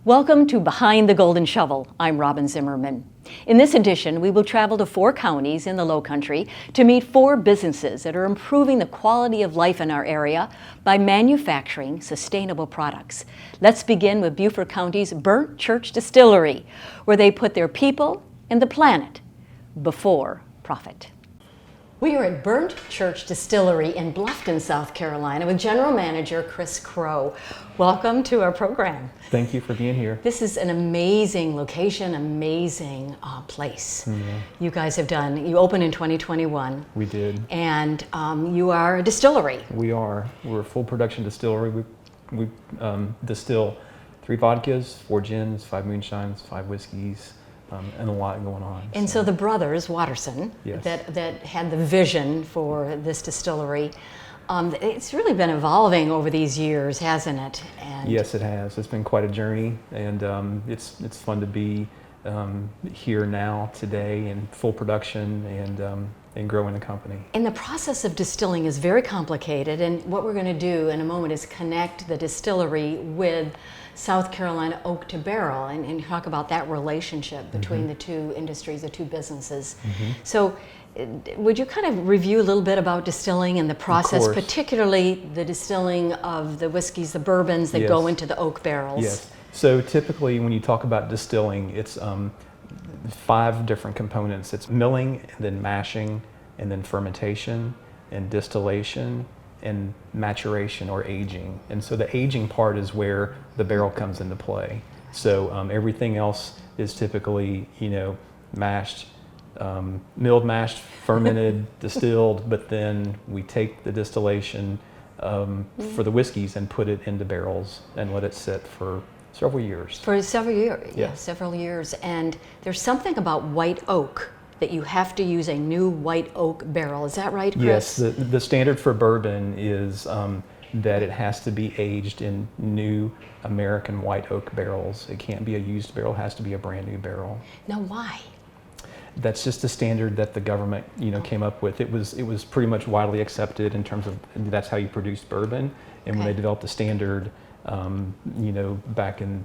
Welcome to Behind the Golden Shovel. I'm Robin Zimmerman. In this edition, we will travel to 4 counties in the Low Country to meet 4 businesses that are improving the quality of life in our area by manufacturing sustainable products. Let's begin with Beaufort County's Burnt Church Distillery, where they put their people and the planet before profit. We are at Burnt Church Distillery in Bluffton, South Carolina, with General Manager Chris Crowe. Welcome to our program. Thank you for being here. This is an amazing location, amazing place. You guys have done, you opened in 2021. We did. And you are a distillery. We are. We're a full production distillery. We distill 3 vodkas, 4 gins, 5 moonshines, 5 whiskeys, and a lot going on. And so the brothers, Watterson, yes, that had the vision for this distillery, it's really been evolving over these years, hasn't it? And yes, it has. It's been quite a journey, and it's fun to be here now, today, in full production and growing the company. And the process of distilling is very complicated, and what we're going to do in a moment is connect the distillery with South Carolina oak to barrel and talk about that relationship between the two industries, the two businesses. So would you kind of review a little bit about distilling and the process, particularly the distilling of the whiskeys, the bourbons that go into the oak barrels? Yes. So typically when you talk about distilling, it's 5 different components. It's milling, and then mashing, and then fermentation, and distillation, and maturation or aging. And so the aging part is where the barrel comes into play. So everything else is typically, mashed, milled, mashed, fermented, distilled, but then we take the distillation for the whiskeys and put it into barrels and let it sit for several years. For several years, yeah, several years. And there's something about white oak that you have to use a new white oak barrel. Is that right, Chris? Yes, the standard for bourbon is that it has to be aged in new American white oak barrels. It can't be a used barrel, it has to be a brand new barrel. Now why? That's just a standard that the government, came up with. It was pretty much widely accepted in terms of that's how you produced bourbon. And when they developed the standard, back in,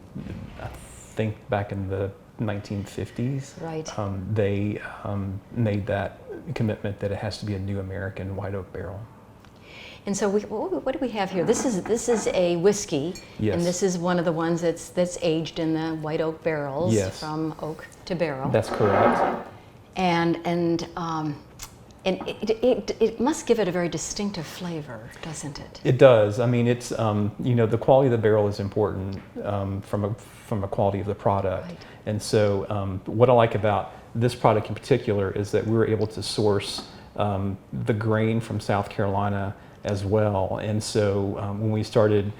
I think back in the 1950s, right, they made that commitment that it has to be a new American white oak barrel. And so what do we have here? This is a whiskey, yes, and this is one of the ones that's aged in the white oak barrels, yes, from oak to barrel. That's correct. And it must give it a very distinctive flavor, doesn't it? It does. I mean, it's the quality of the barrel is important from a quality of the product. Right. And so what I like about this product in particular is that we were able to source the grain from South Carolina as well. And so when we started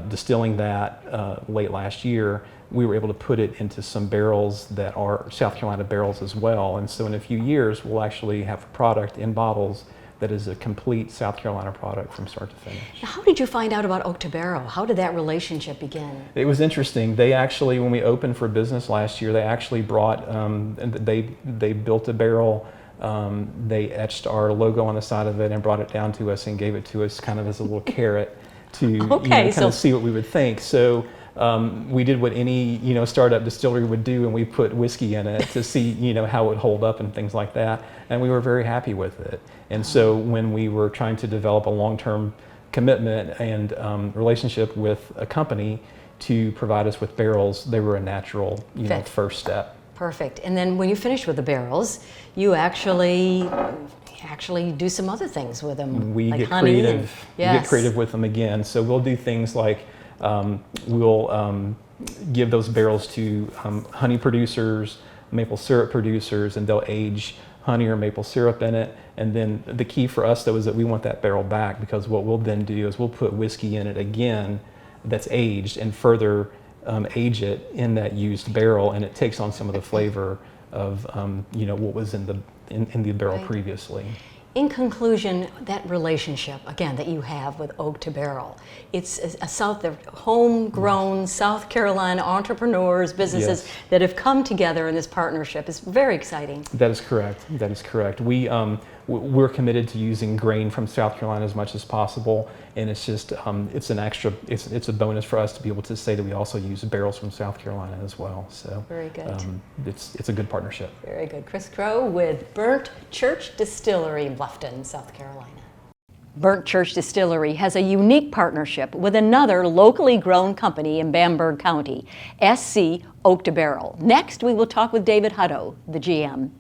distilling that late last year, we were able to put it into some barrels that are South Carolina barrels as well. And so in a few years, we'll actually have a product in bottles that is a complete South Carolina product from start to finish. Now, how did you find out about oak to barrel? How did that relationship begin? It was interesting. They actually, when we opened for business last year, they actually brought, they built a barrel. They etched our logo on the side of it and brought it down to us and gave it to us kind of as a little carrot to kind of see what we would think. So we did what any startup distillery would do, and we put whiskey in it to see how it would hold up and things like that, and we were very happy with it. And so when we were trying to develop a long-term commitment and relationship with a company to provide us with barrels, they were a natural first step. Perfect. And then when you finish with the barrels, you actually do some other things with them. We like get honey creative. We get creative with them again. So we'll do things like we'll give those barrels to honey producers, maple syrup producers, and they'll age honey or maple syrup in it. And then the key for us though is that we want that barrel back, because what we'll then do is we'll put whiskey in it again that's aged and further age it in that used barrel, and it takes on some of the flavor of what was in the barrel previously. In conclusion, that relationship, again, that you have with oak to barrel, it's the homegrown South Carolina entrepreneurs, businesses that have come together in this partnership. It's very exciting. That is correct. That is correct. We we're committed to using grain from South Carolina as much as possible, and it's just it's an extra, it's a bonus for us to be able to say that we also use barrels from South Carolina as well. So very good. It's a good partnership. Very good. Chris Crowe with Burnt Church Distillery in Bluffton, South Carolina. Burnt Church Distillery has a unique partnership with another locally grown company in Bamberg County, SC Oak to Barrel. Next, we will talk with David Hutto, the GM.